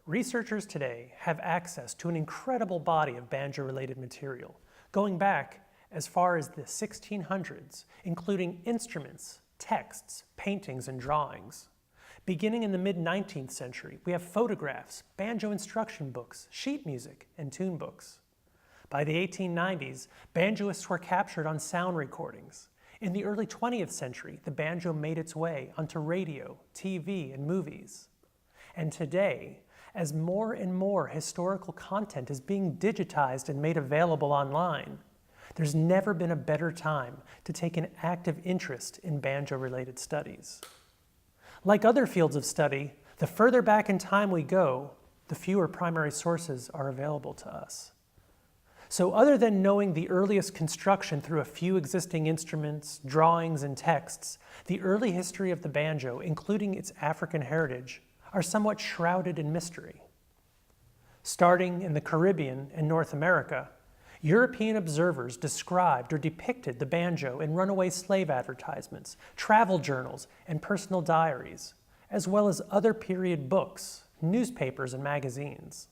Researchers today have access to an incredible body of banjo-related material, going back as far as the 1600s, including instruments, texts, paintings, and drawings. Beginning in the mid-19th century, we have photographs, banjo instruction books, sheet music, and tune books. By the 1890s, banjoists were captured on sound recordings. In the early 20th century, the banjo made its way onto radio, TV, and movies. And today, as more and more historical content is being digitized and made available online, there's never been a better time to take an active interest in banjo-related studies. Like other fields of study, the further back in time we go, the fewer primary sources are available to us. So other than knowing the earliest construction through a few existing instruments, drawings, and texts, the early history of the banjo, including its African heritage, are somewhat shrouded in mystery. Starting in the Caribbean and North America, European observers described or depicted the banjo in runaway slave advertisements, travel journals, and personal diaries, as well as other period books, newspapers, and magazines.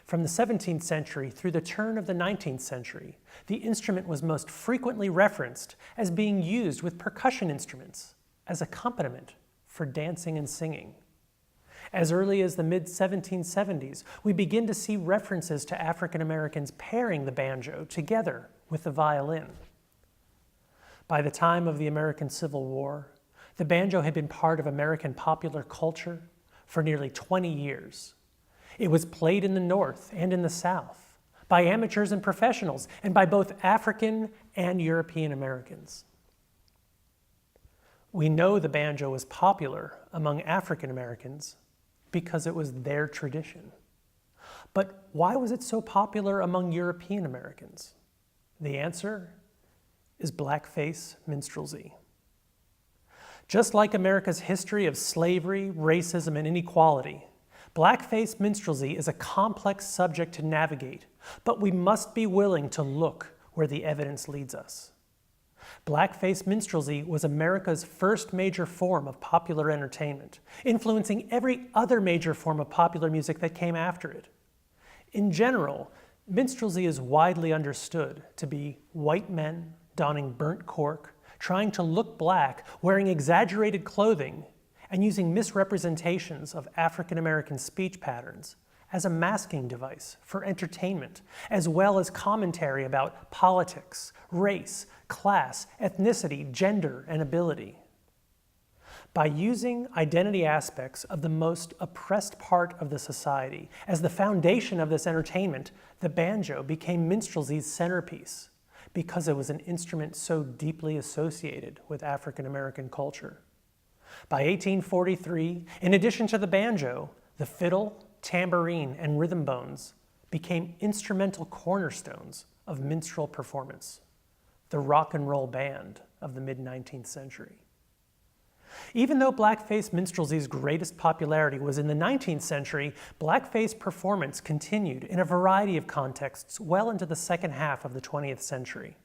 From the 17th century through the turn of the 19th century, the instrument was most frequently referenced as being used with percussion instruments as accompaniment for dancing and singing. As early as the mid-1770s, we begin to see references to African Americans pairing the banjo together with the violin. By the time of the American Civil War, the banjo had been part of American popular culture for nearly 20 years. It was played in the North and in the South, by amateurs and professionals, and by both African and European Americans. We know the banjo was popular among African Americans because it was their tradition. But why was it so popular among European Americans? The answer is Blackface minstrelsy. Just like America's history of slavery, racism, and inequality, Blackface minstrelsy is a complex subject to navigate, but we must be willing to look where the evidence leads us. Blackface minstrelsy was America's first major form of popular entertainment, influencing every other major form of popular music that came after it. In general, minstrelsy is widely understood to be white men donning burnt cork, trying to look black, wearing exaggerated clothing, and using misrepresentations of African American speech patterns as a masking device for entertainment, as well as commentary about politics, race, class, ethnicity, gender, and ability. By using identity aspects of the most oppressed part of the society as the foundation of this entertainment, the banjo became minstrelsy's centerpiece because it was an instrument so deeply associated with African American culture. By 1843, in addition to the banjo, the fiddle, tambourine, and rhythm bones became instrumental cornerstones of minstrel performance, the rock and roll band of the mid-19th century. Even though Blackface minstrelsy's greatest popularity was in the 19th century, Blackface performance continued in a variety of contexts well into the second half of the 20th century.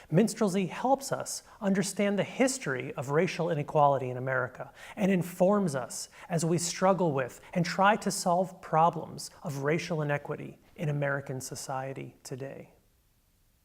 Minstrelsy helps us understand the history of racial inequality in America and informs us as we struggle with and try to solve problems of racial inequity in American society today.